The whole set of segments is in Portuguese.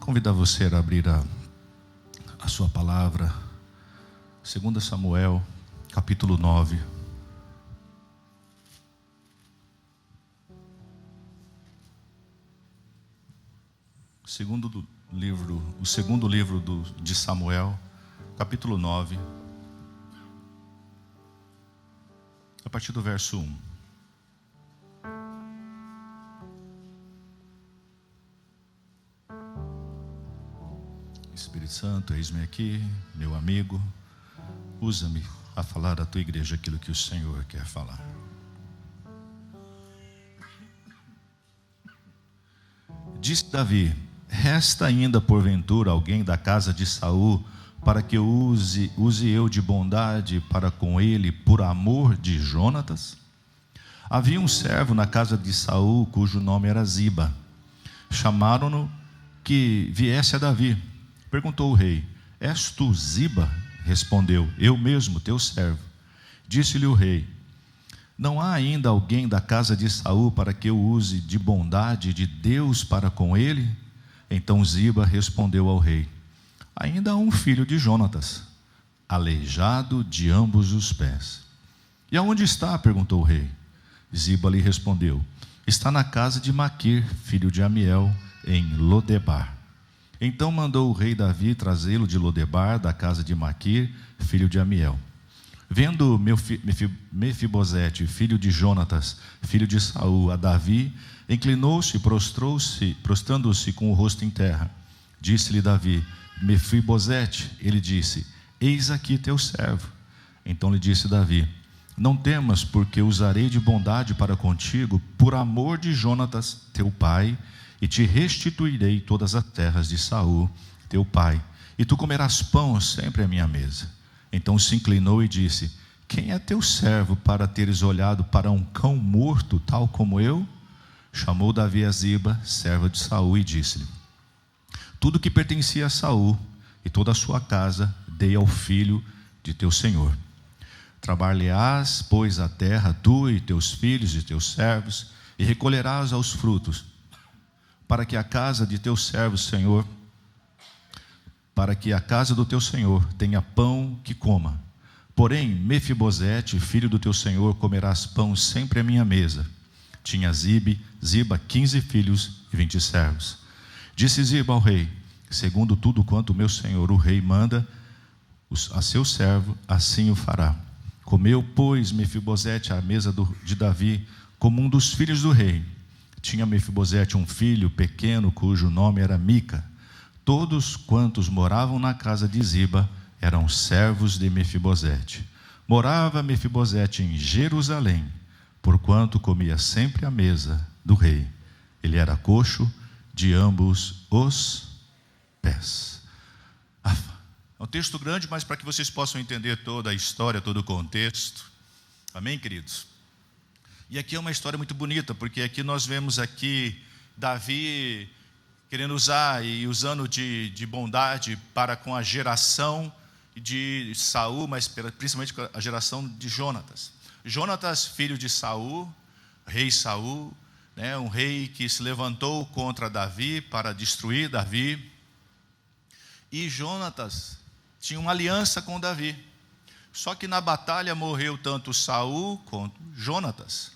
Convidar você a abrir a sua palavra, 2 Samuel, capítulo 9. O segundo livro de Samuel, capítulo 9, a partir do verso 1. Espírito Santo, eis-me aqui, meu amigo, usa-me a falar à tua igreja aquilo que o Senhor quer falar. Disse Davi: resta ainda porventura alguém da casa de Saul, para que eu use eu de bondade para com ele, por amor de Jonatas? Havia um servo na casa de Saul, cujo nome era Ziba. Chamaram-no que viesse a Davi. Perguntou o rei: és tu Ziba? Respondeu: eu mesmo, teu servo. Disse-lhe o rei: não há ainda alguém da casa de Saul para que eu use de bondade de Deus para com ele? Então Ziba respondeu ao rei: ainda há um filho de Jonatas, aleijado de ambos os pés. E aonde está? Perguntou o rei. Ziba lhe respondeu: está na casa de Maquir, filho de Amiel, em Lodebar. Então mandou o rei Davi trazê-lo de Lodebar, da casa de Maquir, filho de Amiel. Vendo Mefibosete, filho de Jonatas, filho de Saul, a Davi, inclinou-se e prostrando-se com o rosto em terra. Disse-lhe Davi: Mefibosete. Ele disse: eis aqui teu servo. Então lhe disse Davi: não temas, porque usarei de bondade para contigo, por amor de Jonatas, teu pai, e te restituirei todas as terras de Saul, teu pai, e tu comerás pão sempre à minha mesa. Então se inclinou e disse: quem é teu servo para teres olhado para um cão morto, tal como eu? Chamou Davi a Ziba, serva de Saul, e disse-lhe: tudo que pertencia a Saul e toda a sua casa dei ao filho de teu senhor. Trabalhar-lhe-ás, pois, a terra, tu e teus filhos e teus servos, e recolherás aos frutos, para que a casa de teu servo, Senhor, para que a casa do teu Senhor tenha pão que coma. Porém, Mefibosete, filho do teu Senhor, comerás pão sempre à minha mesa. Tinha Ziba 15 filhos e 20 servos. Disse Ziba ao rei: segundo tudo quanto o meu senhor o rei manda a seu servo, assim o fará. Comeu, pois, Mefibosete à mesa de Davi, como um dos filhos do rei. Tinha Mefibosete um filho pequeno, cujo nome era Mica. Todos quantos moravam na casa de Ziba eram servos de Mefibosete. Morava Mefibosete em Jerusalém, porquanto comia sempre à mesa do rei. Ele era coxo de ambos os pés. É um texto grande, mas para que vocês possam entender toda a história, todo o contexto. Amém, queridos? E aqui é uma história muito bonita, porque aqui nós vemos Davi querendo usando de bondade para com a geração de Saul, mas principalmente com a geração de Jonatas. Jonatas, filho de Saul, rei Saul, né, um rei que se levantou contra Davi para destruir Davi. E Jonatas tinha uma aliança com Davi. Só que na batalha morreu tanto Saul quanto Jonatas.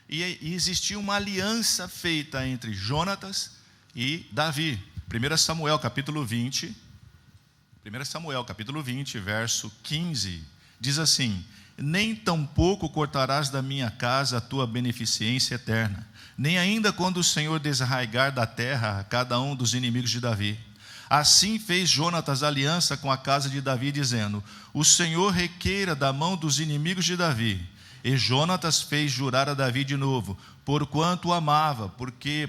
E existia uma aliança feita entre Jonatas e Davi. 1 Samuel capítulo 20, verso 15, diz assim: nem tampouco cortarás da minha casa a tua beneficência eterna, nem ainda quando o Senhor desarraigar da terra a cada um dos inimigos de Davi. Assim fez Jonatas aliança com a casa de Davi, dizendo: o Senhor requeira da mão dos inimigos de Davi. E Jonatas fez jurar a Davi de novo, porquanto o amava, porque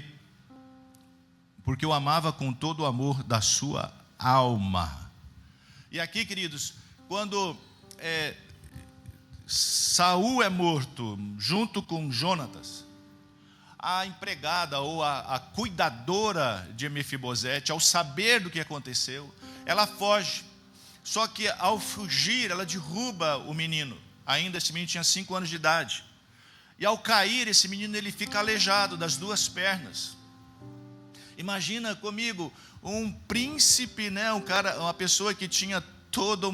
o amava com todo o amor da sua alma. E aqui, queridos, quando Saul é morto junto com Jonatas, a empregada ou a cuidadora de Mefibosete, ao saber do que aconteceu, ela foge. Só que ao fugir, ela derruba o menino. Ainda esse menino tinha 5 anos de idade. E ao cair, esse menino ele fica aleijado das 2 pernas. Imagina comigo um príncipe, né? Um cara, uma pessoa que tinha toda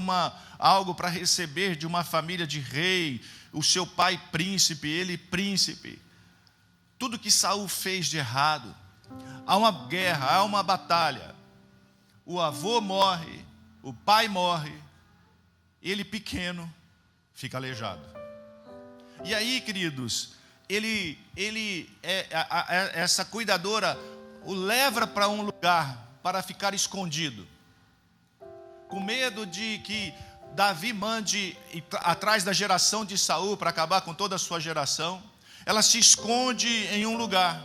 algo para receber de uma família de rei, o seu pai príncipe, ele príncipe. Tudo que Saul fez de errado. Há uma guerra, há uma batalha. O avô morre, o pai morre, ele pequeno fica aleijado. E aí, queridos, essa cuidadora o leva para um lugar para ficar escondido, com medo de que Davi mande atrás da geração de Saul para acabar com toda a sua geração. Ela se esconde em um lugar,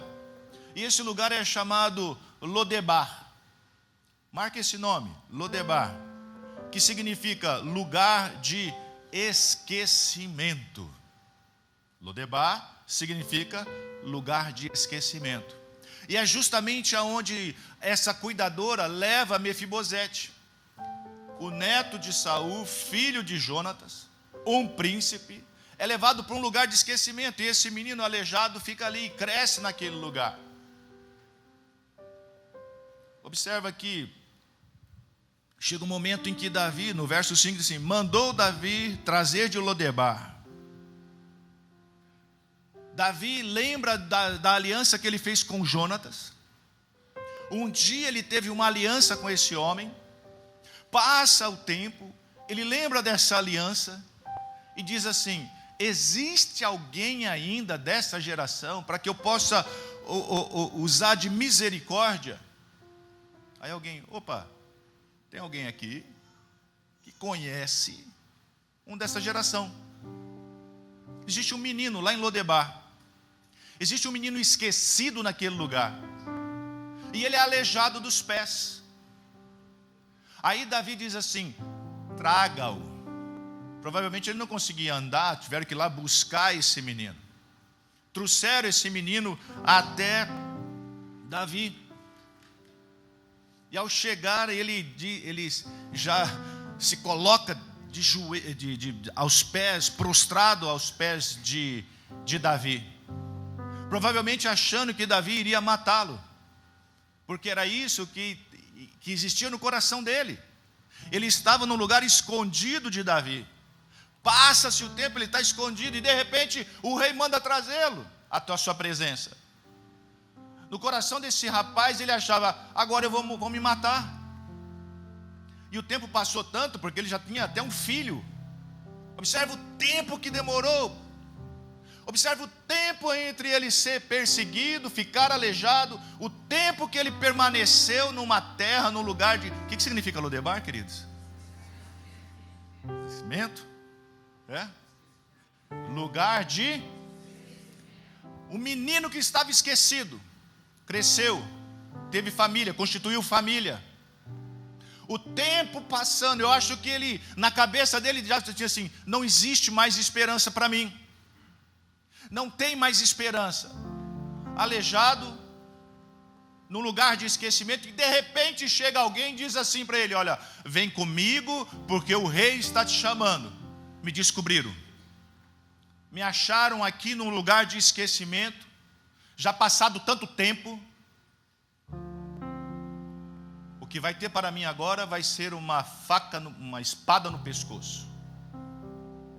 e esse lugar é chamado Lodebar. Marque esse nome, Lodebar, que significa lugar de esquecimento. Lodebar significa lugar de esquecimento. E é justamente aonde essa cuidadora leva Mefibosete, o neto de Saul, filho de Jonatas, um príncipe, é levado para um lugar de esquecimento. E esse menino aleijado fica ali e cresce naquele lugar. Observa que chega um momento em que Davi, no verso 5, diz assim: mandou Davi trazer de Lodebar. Davi lembra da aliança que ele fez com Jonatas. Um dia ele teve uma aliança com esse homem. Passa o tempo, ele lembra dessa aliança e diz assim: existe alguém ainda dessa geração para que eu possa usar de misericórdia? Aí alguém, opa, tem alguém aqui que conhece um dessa geração. Existe um menino lá em Lodebar. Existe um menino esquecido naquele lugar. E ele é aleijado dos pés. Aí Davi diz assim: traga-o. Provavelmente ele não conseguia andar, tiveram que ir lá buscar esse menino. Trouxeram esse menino até Davi. E ao chegar, ele já se coloca aos pés, prostrado aos pés de Davi. Provavelmente achando que Davi iria matá-lo, porque era isso que existia no coração dele. Ele estava num lugar escondido de Davi. Passa-se o tempo, ele está escondido, e de repente o rei manda trazê-lo até a sua presença. No coração desse rapaz ele achava: agora eu vou me matar. E o tempo passou tanto, porque ele já tinha até um filho. Observe o tempo que demorou. Observe o tempo entre ele ser perseguido, ficar aleijado, o tempo que ele permaneceu numa terra, num lugar de... O que significa Lodebar, queridos? Cimento? Lugar de... O menino que estava esquecido, cresceu, teve família, constituiu família. O tempo passando, eu acho que ele, na cabeça dele, já tinha assim: não existe mais esperança para mim. Não tem mais esperança. Aleijado, num lugar de esquecimento, e de repente chega alguém e diz assim para ele: olha, vem comigo, porque o rei está te chamando. Me descobriram, me acharam aqui num lugar de esquecimento, já passado tanto tempo. O que vai ter para mim agora vai ser uma faca, uma espada no pescoço.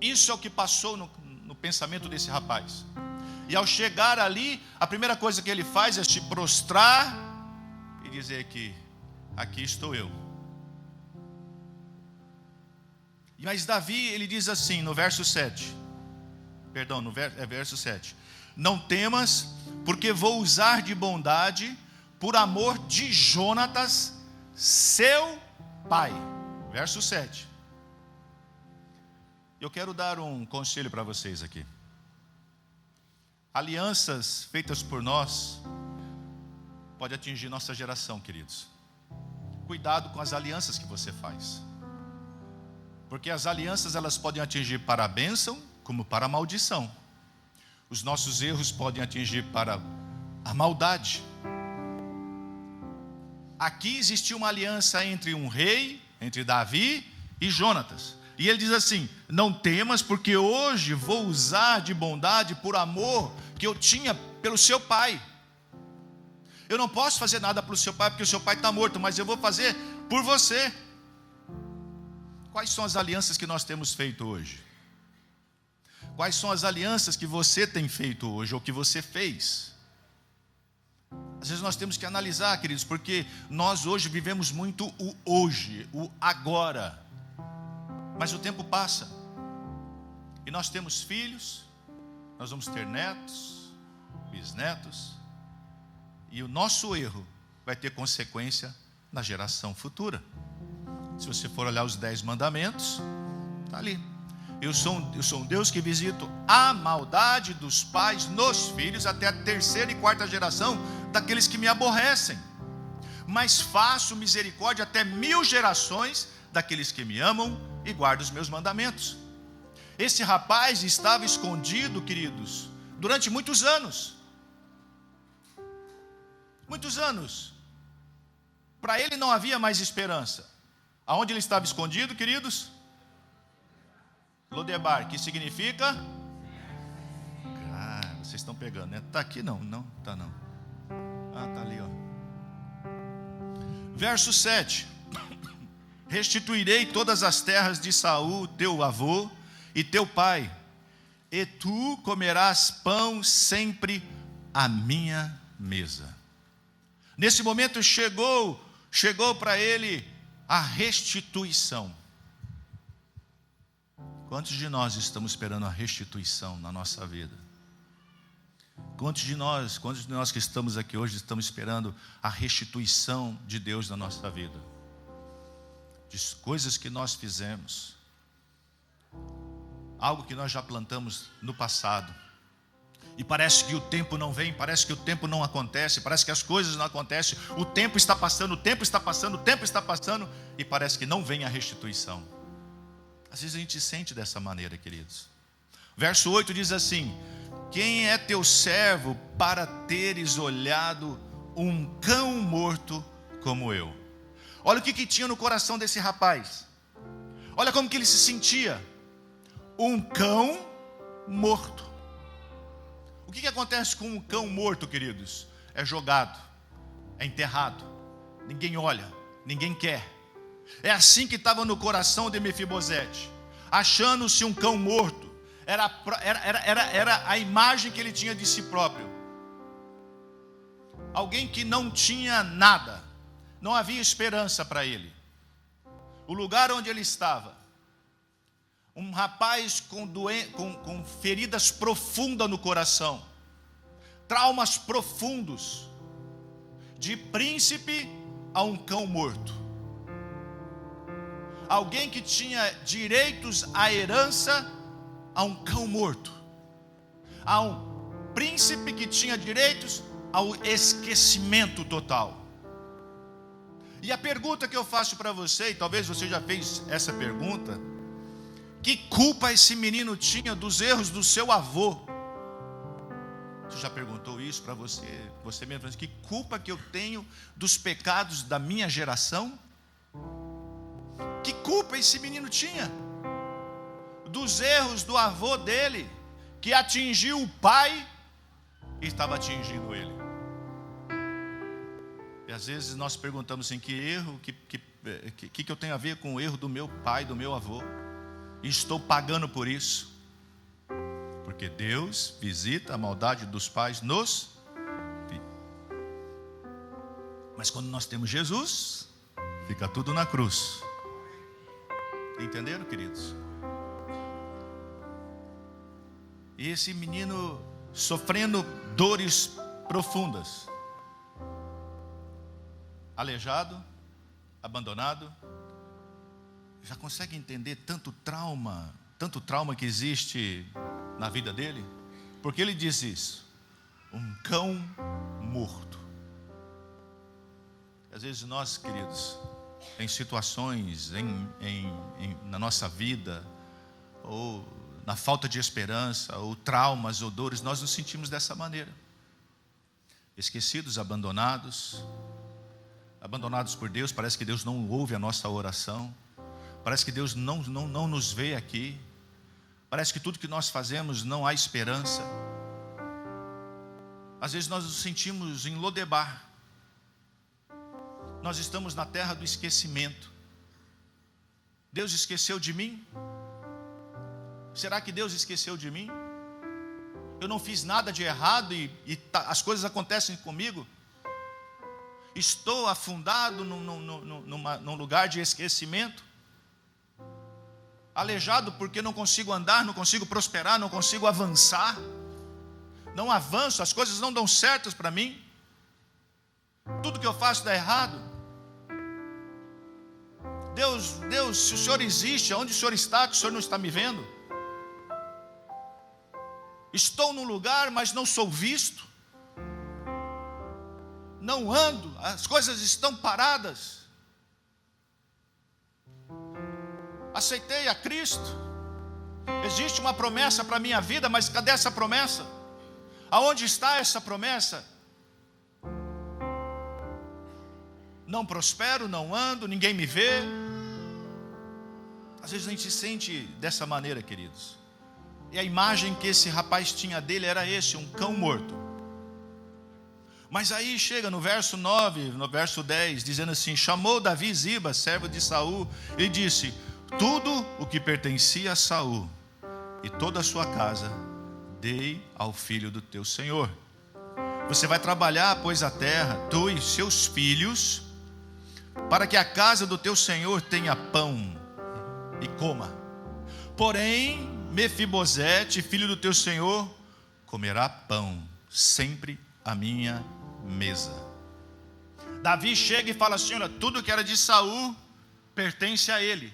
Isso é o que passou no pensamento desse rapaz. E ao chegar ali, a primeira coisa que ele faz é se prostrar e dizer que aqui estou eu. Mas Davi, ele diz assim no verso 7. Perdão, verso 7. Não temas, porque vou usar de bondade por amor de Jonatas, seu pai. Verso 7. Eu quero dar um conselho para vocês aqui. Alianças feitas por nós pode atingir nossa geração, queridos. Cuidado com as alianças que você faz, porque as alianças, elas podem atingir para a bênção como para a maldição. Os nossos erros podem atingir para a maldade. Aqui existia uma aliança entre um rei, entre Davi e Jonatas. E ele diz assim: não temas, porque hoje vou usar de bondade por amor que eu tinha pelo seu pai. Eu não posso fazer nada para o seu pai, porque o seu pai está morto, mas eu vou fazer por você. Quais são as alianças que nós temos feito hoje? Quais são as alianças que você tem feito hoje, ou que você fez? Às vezes nós temos que analisar, queridos, porque nós hoje vivemos muito o hoje, o agora. Mas o tempo passa. E nós temos filhos, nós vamos ter netos, bisnetos. E o nosso erro vai ter consequência na geração futura. Se você for olhar os 10 mandamentos, está ali. Eu sou um Deus que visito a maldade dos pais nos filhos até a 3ª e 4ª geração daqueles que me aborrecem. Mas faço misericórdia até 1000 gerações daqueles que me amam e guardam os meus mandamentos. Esse rapaz estava escondido, queridos, durante muitos anos. Muitos anos. Para ele não havia mais esperança. Aonde ele estava escondido, queridos? Lodebar, que significa? Vocês estão pegando, né? Está aqui não? Não, está não. Está ali, ó. Verso 7. Restituirei todas as terras de Saul, teu avô, e teu pai, e tu comerás pão sempre à minha mesa. Nesse momento chegou para ele a restituição. Quantos de nós estamos esperando a restituição na nossa vida? Quantos de nós que estamos aqui hoje estamos esperando a restituição de Deus na nossa vida? De coisas que nós fizemos, algo que nós já plantamos no passado, e parece que o tempo não vem, parece que o tempo não acontece, parece que as coisas não acontecem, o tempo está passando, e parece que não vem a restituição. Às vezes a gente sente dessa maneira, queridos. Verso 8 diz assim: quem é teu servo para teres olhado um cão morto como eu? Olha o que tinha no coração desse rapaz. Olha como que ele se sentia. Um cão morto. O que acontece com um cão morto, queridos? É jogado, é enterrado, ninguém olha, ninguém quer. É assim que estava no coração de Mefibosete, achando-se um cão morto. Era a imagem que ele tinha de si próprio. Alguém que não tinha nada, não havia esperança para ele. O lugar onde ele estava, um rapaz com feridas profundas no coração, traumas profundos, de príncipe a um cão morto. Alguém que tinha direitos à herança a um cão morto. A um príncipe que tinha direitos ao esquecimento total. E a pergunta que eu faço para você, e talvez você já fez essa pergunta: que culpa esse menino tinha dos erros do seu avô? Você já perguntou isso para você mesmo? Que culpa que eu tenho dos pecados da minha geração? Que culpa esse menino tinha dos erros do avô dele, que atingiu o pai e estava atingindo ele? E às vezes nós perguntamos assim: que erro, que eu tenho a ver com o erro do meu pai, do meu avô? E estou pagando por isso. Porque Deus visita a maldade dos pais nos filhos. Mas quando nós temos Jesus, fica tudo na cruz. Entenderam, queridos? E esse menino sofrendo dores profundas, aleijado, abandonado. Já consegue entender tanto trauma que existe na vida dele? Porque ele diz isso: um cão morto. Às vezes nós, queridos, em situações na nossa vida, ou na falta de esperança, ou traumas, ou dores, nós nos sentimos dessa maneira. Esquecidos, abandonados por Deus. Parece que Deus não ouve a nossa oração. Parece que Deus não nos vê aqui. Parece que tudo que nós fazemos não há esperança. Às vezes nós nos sentimos em Lodebar, Nós estamos na terra do esquecimento. Deus esqueceu de mim? Será que Deus esqueceu de mim? Eu não fiz nada de errado e as coisas acontecem comigo? Estou afundado num lugar de esquecimento? Aleijado porque não consigo andar, não consigo prosperar, não consigo avançar? Não avanço, as coisas não dão certas para mim? Tudo que eu faço dá errado? Deus, se o Senhor existe, onde o Senhor está, que o Senhor não está me vendo? Estou num lugar, mas não sou visto. Não ando, as coisas estão paradas. Aceitei a Cristo. Existe uma promessa para a minha vida, mas cadê essa promessa? Aonde está essa promessa? Não prospero, não ando, ninguém me vê. Às vezes a gente se sente dessa maneira, queridos. E a imagem que esse rapaz tinha dele era esse, um cão morto. Mas aí chega no verso 9, no verso 10, dizendo assim: chamou Davi Ziba, servo de Saul, e disse: tudo o que pertencia a Saul e toda a sua casa dei ao filho do teu senhor. Você vai trabalhar, pois, a terra, tu e seus filhos, para que a casa do teu senhor tenha pão e coma. Porém, Mefibosete, filho do teu senhor, comerá pão sempre à minha mesa. Davi chega e fala assim: olha, tudo que era de Saul pertence a ele.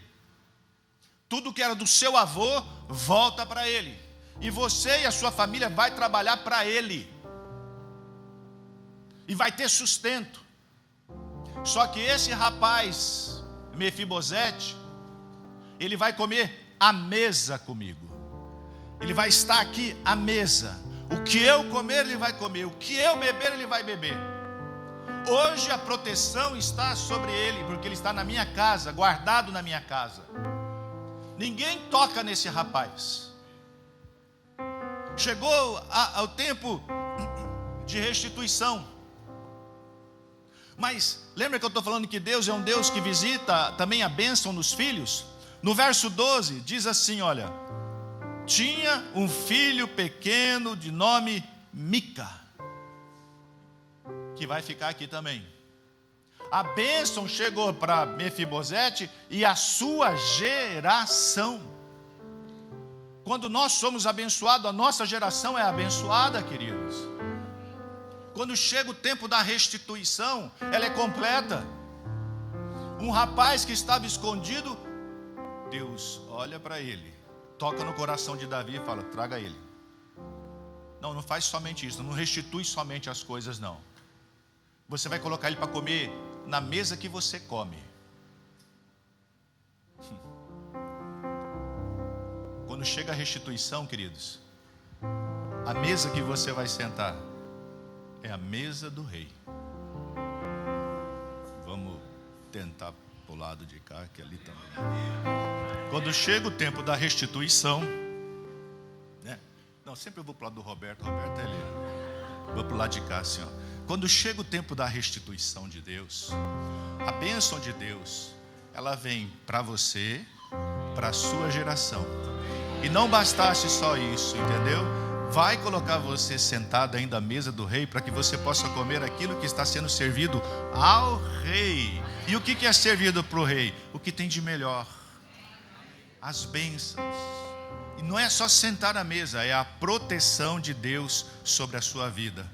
Tudo que era do seu avô volta para ele. E você e a sua família vai trabalhar para ele. E vai ter sustento. Só que esse rapaz, Mefibosete, ele vai comer à mesa comigo. Ele vai estar aqui à mesa. O que eu comer, ele vai comer. O que eu beber, ele vai beber. Hoje a proteção está sobre ele, porque ele está na minha casa, guardado na minha casa. Ninguém toca nesse rapaz. Chegou ao tempo de restituição. Mas lembra que eu estou falando que Deus é um Deus que visita também a bênção nos filhos? No verso 12 diz assim, olha: tinha um filho pequeno de nome Mica, que vai ficar aqui também. A bênção chegou para Mefibosete e a sua geração. Quando nós somos abençoados, a nossa geração é abençoada, queridos. Quando chega o tempo da restituição, ela é completa. Um rapaz que estava escondido, Deus olha para ele, toca no coração de Davi e fala: traga ele. Não faz somente isso, não restitui somente as coisas, não. Você vai colocar ele para comer na mesa que você come. Quando chega a restituição, queridos, a mesa que você vai sentar é a mesa do rei. Vamos tentar pro lado de cá, que ali também. Quando chega o tempo da restituição, né? Não, sempre eu vou pro lado do Roberto. Roberto é ele. Vou pro lado de cá, assim, ó. Quando chega o tempo da restituição de Deus, a bênção de Deus, ela vem para você, para a sua geração. E não bastasse só isso, entendeu? Vai colocar você sentado ainda à mesa do rei, para que você possa comer aquilo que está sendo servido ao rei. E o que é servido para o rei? O que tem de melhor. As bênçãos. E não é só sentar à mesa, é a proteção de Deus sobre a sua vida.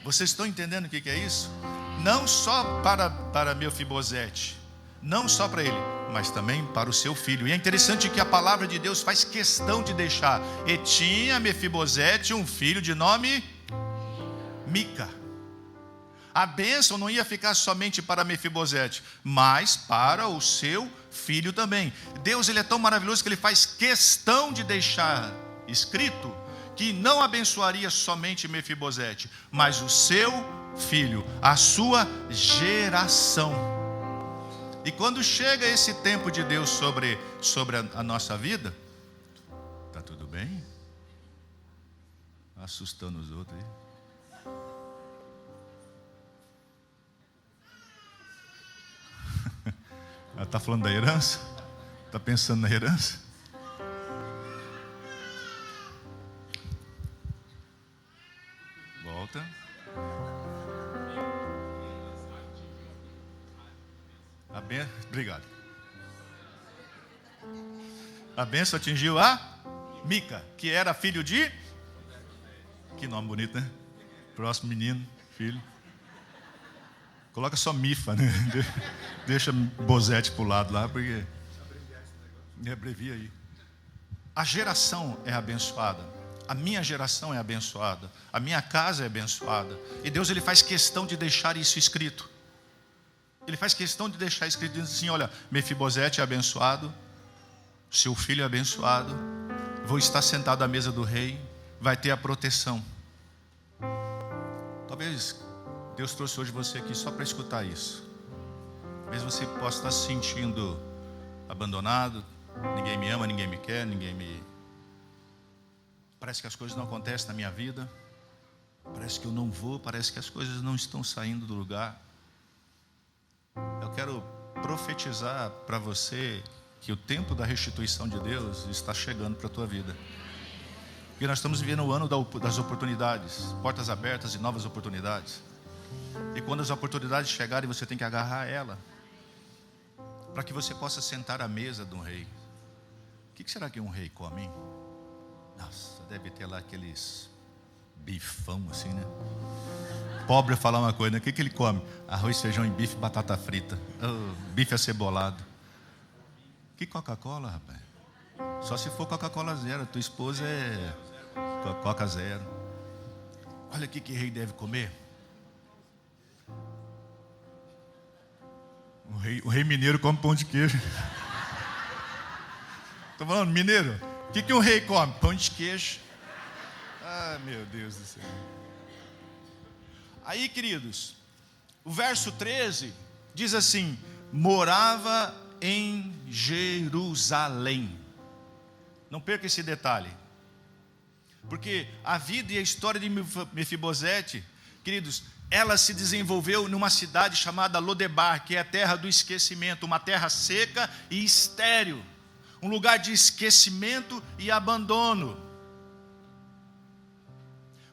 Vocês estão entendendo o que é isso? Não só para Mefibosete, não só para ele, mas também para o seu filho. E é interessante que a palavra de Deus faz questão de deixar: e tinha Mefibosete um filho de nome Mica. A bênção não ia ficar somente para Mefibosete, mas para o seu filho também. Deus, ele é tão maravilhoso que ele faz questão de deixar escrito que não abençoaria somente Mefibosete, mas o seu filho, a sua geração. E quando chega esse tempo de Deus sobre a nossa vida, tá tudo bem? Assustando os outros aí. Está falando da herança? Está pensando na herança? Volta. Obrigado. A bênção atingiu a Mica, que era filho de... Que nome bonito, né? Próximo menino, filho. Coloca só Mifa, né? Deixa Bozete pro lado lá, porque... Me abrevia aí. A geração é abençoada. A minha geração é abençoada. A minha casa é abençoada. E Deus, Ele faz questão de deixar isso escrito. Ele faz questão de deixar escrito, dizendo assim, olha, Mefibosete é abençoado, seu filho é abençoado, vou estar sentado à mesa do rei, vai ter a proteção. Talvez Deus trouxe hoje você aqui só para escutar isso. Talvez você possa estar se sentindo abandonado, ninguém me ama, ninguém me quer, Parece que as coisas não acontecem na minha vida, parece que eu não vou, parece que as coisas não estão saindo do lugar. Eu quero profetizar para você que o tempo da restituição de Deus está chegando para a tua vida. Porque nós estamos vivendo o ano das oportunidades, portas abertas e novas oportunidades. E quando as oportunidades chegarem, você tem que agarrar ela, para que você possa sentar à mesa de um rei. O que será que um rei come, hein? Nossa, deve ter lá aqueles bifão assim, né? Pobre falar uma coisa, né? O que ele come? Arroz, feijão e bife, batata frita. Bife acebolado. Que Coca-Cola, rapaz? Só se for Coca-Cola zero. Tua esposa é Coca zero. Olha o que rei deve comer. O rei mineiro come pão de queijo. Estou falando, mineiro, o que um rei come? Pão de queijo. Ah, meu Deus do céu. Aí, queridos, o verso 13 diz assim: morava em Jerusalém. Não perca esse detalhe, porque a vida e a história de Mefibosete, queridos, ela se desenvolveu numa cidade chamada Lodebar, que é a terra do esquecimento, uma terra seca e estéril, um lugar de esquecimento e abandono.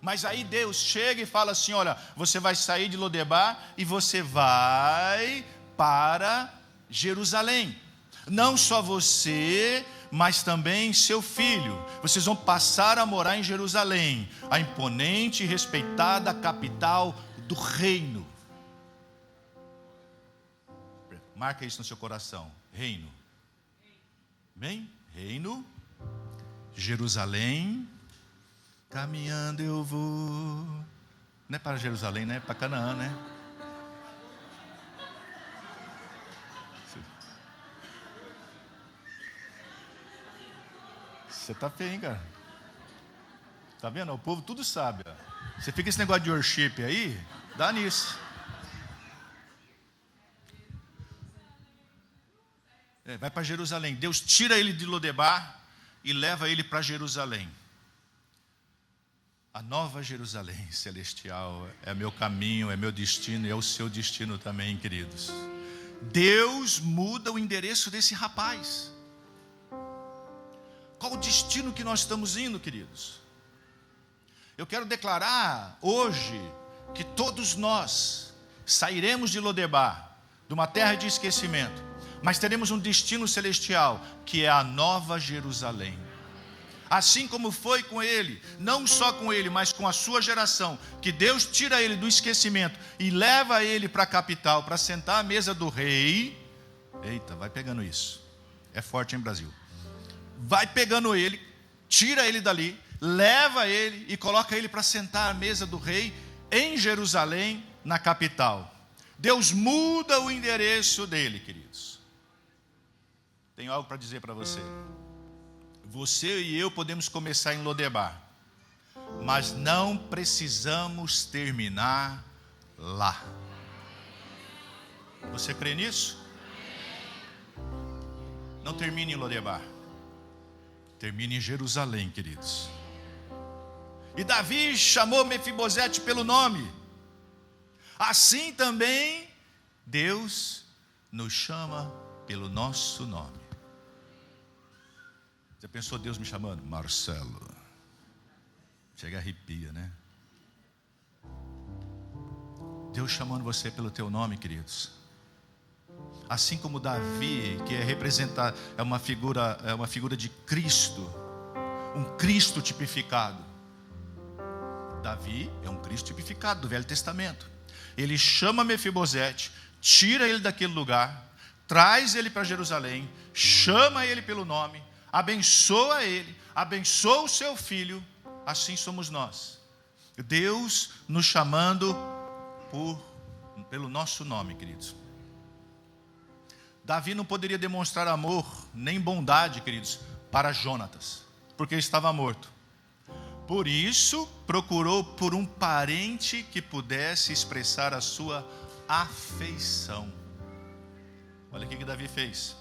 Mas aí Deus chega e fala assim, olha, você vai sair de Lodebar e você vai para Jerusalém. Não só você, mas também seu filho. Vocês vão passar a morar em Jerusalém, a imponente e respeitada capital do reino. Marca isso no seu coração. Reino. Amém? Reino. Jerusalém. Caminhando eu vou. Não é para Jerusalém, né? É para Canaã, né? Você tá feio, hein, cara? Tá vendo? O povo tudo sabe. Ó. Você fica esse negócio de worship aí, dá nisso. Vai para Jerusalém. Deus tira ele de Lodebar e leva ele para Jerusalém. A nova Jerusalém celestial é meu caminho, é meu destino e é o seu destino também, queridos. Deus muda o endereço desse rapaz. Qual o destino que nós estamos indo, queridos? Eu quero declarar hoje que todos nós sairemos de Lodebar, de uma terra de esquecimento, mas teremos um destino celestial, que é a nova Jerusalém. Assim como foi com ele, não só com ele, mas com a sua geração, que Deus tira ele do esquecimento e leva ele para a capital, para sentar à mesa do rei. Eita, vai pegando isso. É forte, hein, Brasil? Vai pegando ele, tira ele dali, leva ele e coloca ele para sentar à mesa do rei em Jerusalém, na capital. Deus muda o endereço dele, queridos. Tenho algo para dizer para você. Você e eu podemos começar em Lodebar, mas não precisamos terminar lá. Você crê nisso? Não termine em Lodebar. Termine em Jerusalém, queridos. E Davi chamou Mefibosete pelo nome. Assim também Deus nos chama pelo nosso nome. Já pensou Deus me chamando? Marcelo. Chega a arrepia, né? Deus chamando você pelo teu nome, queridos. Assim como Davi, que é uma figura de Cristo, um Cristo tipificado. Davi é um Cristo tipificado do Velho Testamento. Ele chama Mefibosete, tira ele daquele lugar, traz ele para Jerusalém, chama ele pelo nome, abençoa ele, abençoa o seu filho. Assim somos nós. Deus nos chamando pelo nosso nome, queridos. Davi não poderia demonstrar amor nem bondade, queridos, para Jonatas, porque ele estava morto. Por isso, procurou por um parente que pudesse expressar a sua afeição. Olha o que Davi fez.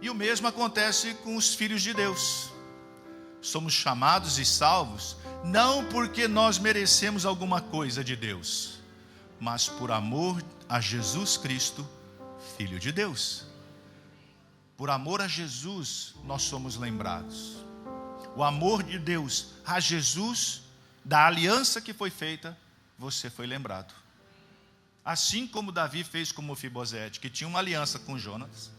E o mesmo acontece com os filhos de Deus. Somos chamados e salvos, não porque nós merecemos alguma coisa de Deus, mas por amor a Jesus Cristo, Filho de Deus. Por amor a Jesus, nós somos lembrados. O amor de Deus a Jesus, da aliança que foi feita, você foi lembrado. Assim como Davi fez com Mefibosete, que tinha uma aliança com Jonatas.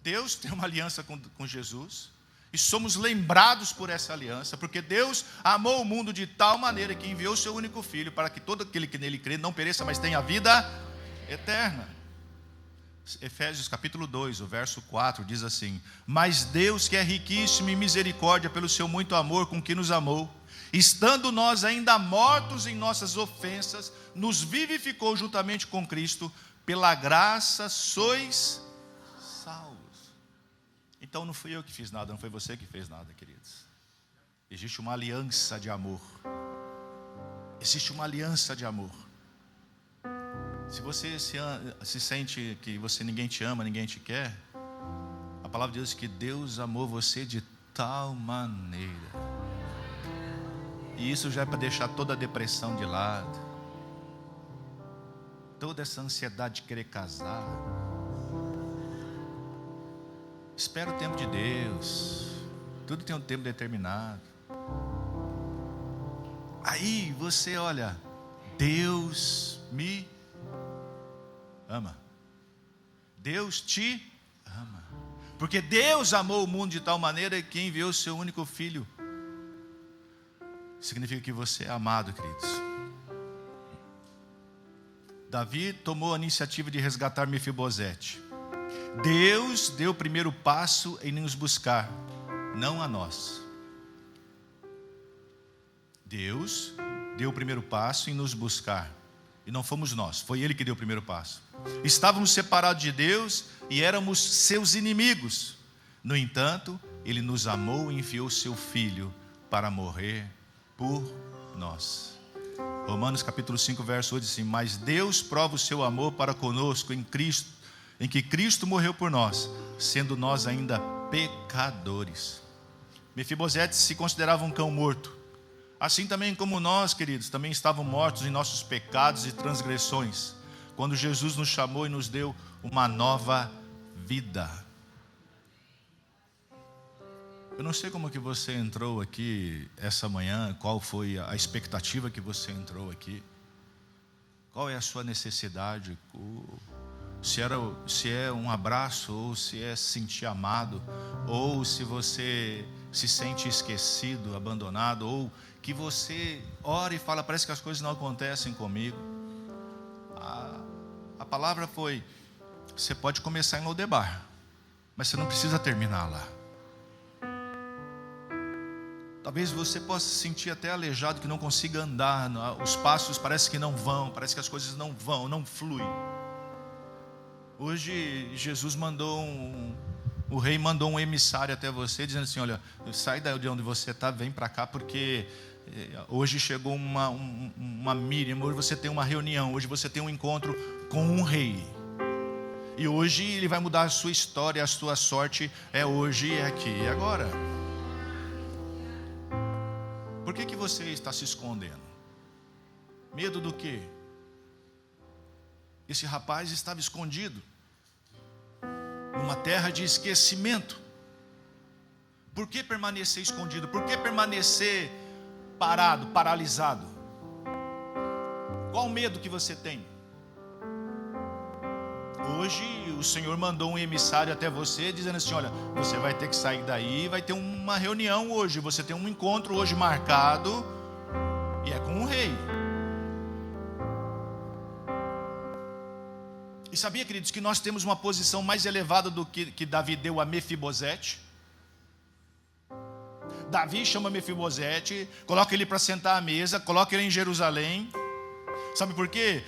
Deus tem uma aliança com Jesus, e somos lembrados por essa aliança, porque Deus amou o mundo de tal maneira que enviou o seu único Filho, para que todo aquele que nele crê não pereça, mas tenha vida eterna. Efésios capítulo 2, o verso 4 diz assim: mas Deus, que é riquíssimo em misericórdia, pelo seu muito amor com que nos amou, estando nós ainda mortos em nossas ofensas, nos vivificou juntamente com Cristo, pela graça sois salvos. Então não fui eu que fiz nada, não foi você que fez nada, queridos. Existe uma aliança de amor. Existe uma aliança de amor. Se você se sente que ninguém te ama, ninguém te quer, a palavra de Deus diz que Deus amou você de tal maneira. E isso já é para deixar toda a depressão de lado, toda essa ansiedade de querer casar. Espera o tempo de Deus. Tudo tem um tempo determinado. Aí você olha, Deus me ama. Deus te ama. Porque Deus amou o mundo de tal maneira que enviou o seu único filho. Significa que você é amado, queridos. Davi tomou a iniciativa de resgatar Mefibosete. Deus deu o primeiro passo em nos buscar, não a nós. Deus deu o primeiro passo em nos buscar, e não fomos nós, foi Ele que deu o primeiro passo. Estávamos separados de Deus e éramos seus inimigos. No entanto, Ele nos amou e enviou seu Filho para morrer por nós. Romanos capítulo 5, verso 8 diz assim: mas Deus prova o seu amor para conosco em Cristo, em que Cristo morreu por nós, sendo nós ainda pecadores. Mefibosete se considerava um cão morto. Assim também como nós, queridos, também estávamos mortos em nossos pecados e transgressões, quando Jesus nos chamou e nos deu uma nova vida. Eu não sei como que você entrou aqui essa manhã, qual foi a expectativa que você entrou aqui, qual é a sua necessidade, se é um abraço, ou se é se sentir amado, ou se você se sente esquecido, abandonado, ou que você ora e fala, parece que as coisas não acontecem comigo. A palavra foi, você pode começar em Lodebar, mas você não precisa terminar lá. Talvez você possa se sentir até aleijado, que não consiga andar, os passos parece que não vão, parece que as coisas não vão, não fluem. Hoje Jesus o rei mandou um emissário até você, dizendo assim: olha, sai de onde você está, vem para cá, porque hoje chegou uma Miriam, hoje você tem uma reunião, hoje você tem um encontro com um rei. E hoje ele vai mudar a sua história, a sua sorte é hoje, é aqui e agora. Por que você está se escondendo? Medo do quê? Esse rapaz estava escondido numa terra de esquecimento. Por que permanecer escondido? Por que permanecer parado, paralisado? Qual o medo que você tem? Hoje o Senhor mandou um emissário até você, dizendo assim: olha, você vai ter que sair daí, vai ter uma reunião hoje, você tem um encontro hoje marcado, e é com o rei. E sabia, queridos, que nós temos uma posição mais elevada do que Davi deu a Mefibosete? Davi chama Mefibosete, coloca ele para sentar à mesa, coloca ele em Jerusalém. Sabe por quê?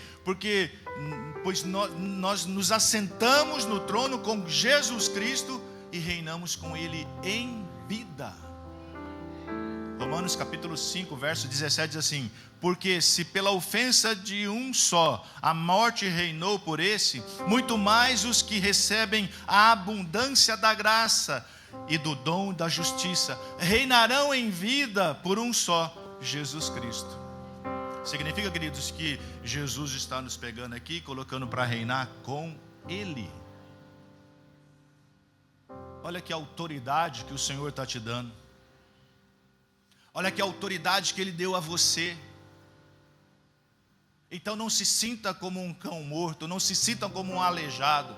Pois nós nos assentamos no trono com Jesus Cristo e reinamos com Ele em vida. Romanos capítulo 5, verso 17 diz assim: porque se pela ofensa de um só a morte reinou por esse, muito mais os que recebem a abundância da graça e do dom da justiça reinarão em vida por um só, Jesus Cristo. Significa, queridos, que Jesus está nos pegando aqui, colocando para reinar com Ele. Olha que autoridade que o Senhor está te dando. Olha que autoridade que Ele deu a você. Então não se sinta como um cão morto, não se sinta como um aleijado.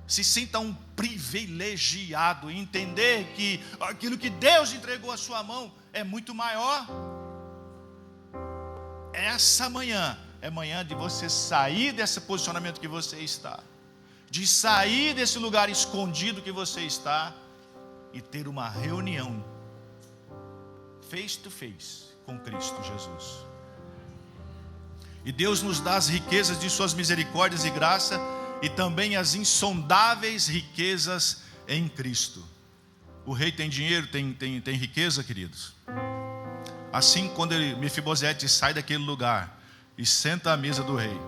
Se sinta um privilegiado, entender que aquilo que Deus entregou à sua mão é muito maior. Essa manhã é manhã de você sair desse posicionamento que você está, de sair desse lugar escondido que você está e ter uma reunião face to face com Cristo Jesus. E Deus nos dá as riquezas de suas misericórdias e graça e também as insondáveis riquezas em Cristo. O rei tem dinheiro, tem riqueza, queridos. Assim, quando Mefibosete sai daquele lugar e senta à mesa do rei,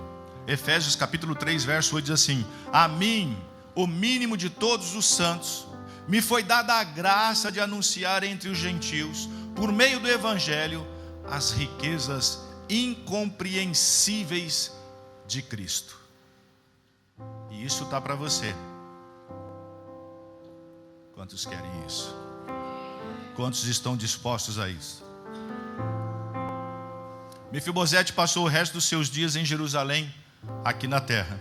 Efésios capítulo 3, verso 8 diz assim: a mim, o mínimo de todos os santos, me foi dada a graça de anunciar entre os gentios, por meio do evangelho, as riquezas incompreensíveis de Cristo. E isso está para você. Quantos querem isso? Quantos estão dispostos a isso? Mefibosete passou o resto dos seus dias em Jerusalém, aqui na terra.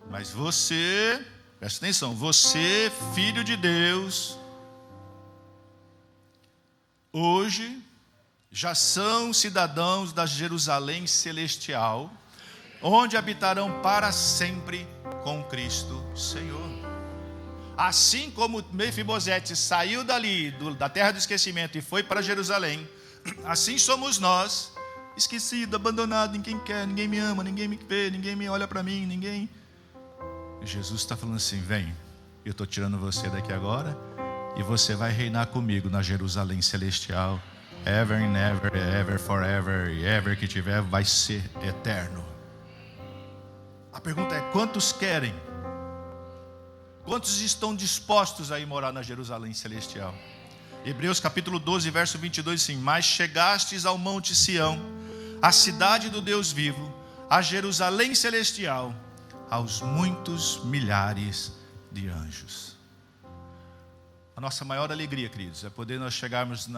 Mas você, presta atenção, você, filho de Deus, hoje já são cidadãos da Jerusalém celestial, onde habitarão para sempre com Cristo Senhor. Assim como Mefibosete saiu dali, da terra do esquecimento, e foi para Jerusalém, assim somos nós, esquecido, abandonado, ninguém quer, ninguém me ama, ninguém me vê, ninguém me olha para mim, ninguém. E Jesus está falando assim: vem, eu estou tirando você daqui agora, e você vai reinar comigo na Jerusalém celestial, ever and ever, ever, forever, e ever que tiver vai ser eterno. A pergunta é: quantos querem? Quantos estão dispostos a ir morar na Jerusalém celestial? Hebreus capítulo 12, verso 22, assim: mas chegastes ao monte Sião, a cidade do Deus vivo, a Jerusalém celestial, aos muitos milhares de anjos. A nossa maior alegria, queridos, é poder nós chegarmos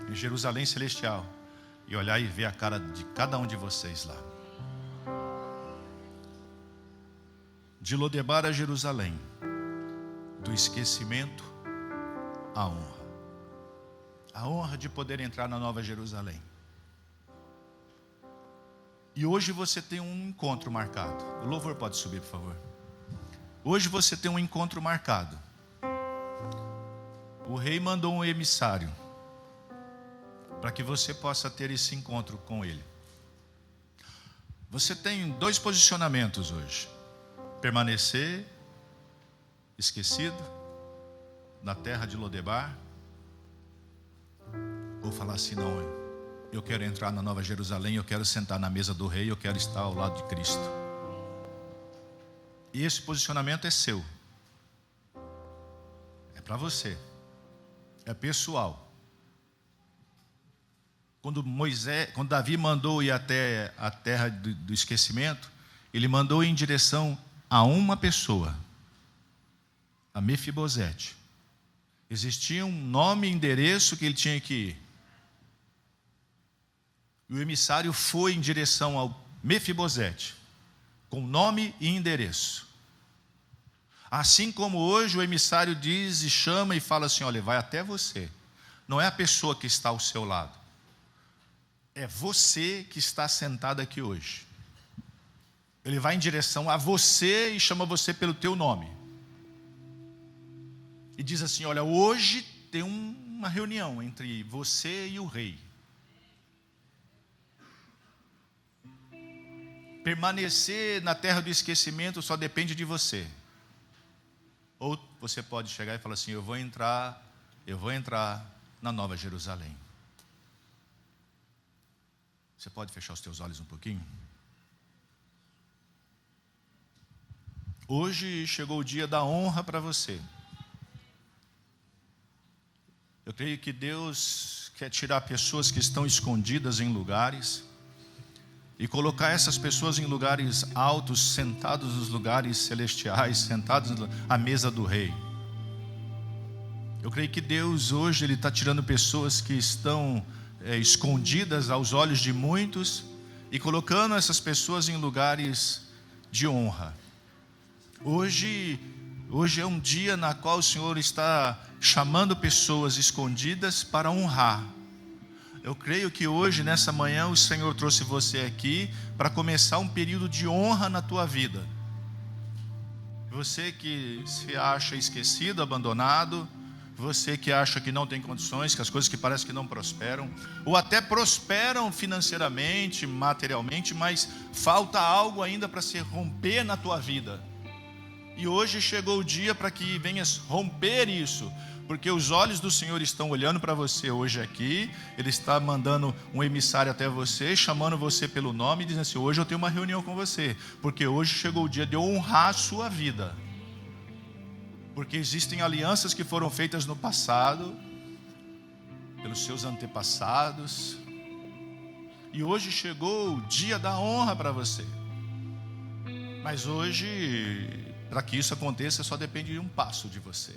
em Jerusalém celestial e olhar e ver a cara de cada um de vocês lá. De Lodebar a Jerusalém, do esquecimento à honra. A honra de poder entrar na Nova Jerusalém. E hoje você tem um encontro marcado. O louvor pode subir, por favor. Hoje você tem um encontro marcado. O rei mandou um emissário para que você possa ter esse encontro com ele. Você tem dois posicionamentos hoje: permanecer esquecido na terra de Lodebar, ou falar assim: não, eu quero entrar na Nova Jerusalém, eu quero sentar na mesa do rei, eu quero estar ao lado de Cristo. E esse posicionamento é seu, é para você, é pessoal. Quando Davi mandou ir até a terra do esquecimento, ele mandou em direção a uma pessoa, a Mefibosete. Existia um nome e endereço que ele tinha que ir. E o emissário foi em direção ao Mefibosete, com nome e endereço. Assim como hoje o emissário diz e chama e fala assim: olha, vai até você. Não é a pessoa que está ao seu lado. É você que está sentado aqui hoje. Ele vai em direção a você e chama você pelo teu nome. E diz assim: olha, hoje tem uma reunião entre você e o rei. Permanecer na terra do esquecimento só depende de você. Ou você pode chegar e falar assim: eu vou entrar na Nova Jerusalém. Você pode fechar os teus olhos um pouquinho? Hoje chegou o dia da honra para você. Eu creio que Deus quer tirar pessoas que estão escondidas em lugares e colocar essas pessoas em lugares altos, sentados nos lugares celestiais, sentados à mesa do rei. Eu creio que Deus hoje Ele está tirando pessoas que estão escondidas aos olhos de muitos e colocando essas pessoas em lugares de honra. Hoje é um dia na qual o Senhor está chamando pessoas escondidas para honrar. Eu creio que hoje, nessa manhã, o Senhor trouxe você aqui para começar um período de honra na tua vida. Você que se acha esquecido, abandonado, você que acha que não tem condições, que as coisas que parecem que não prosperam, ou até prosperam financeiramente, materialmente, mas falta algo ainda para se romper na tua vida. E hoje chegou o dia para que venhas romper isso, porque os olhos do Senhor estão olhando para você hoje aqui. Ele está mandando um emissário até você, chamando você pelo nome e dizendo assim: hoje eu tenho uma reunião com você, porque hoje chegou o dia de eu honrar a sua vida. Porque existem alianças que foram feitas no passado, pelos seus antepassados, e hoje chegou o dia da honra para você. Mas hoje, para que isso aconteça, só depende de um passo de você.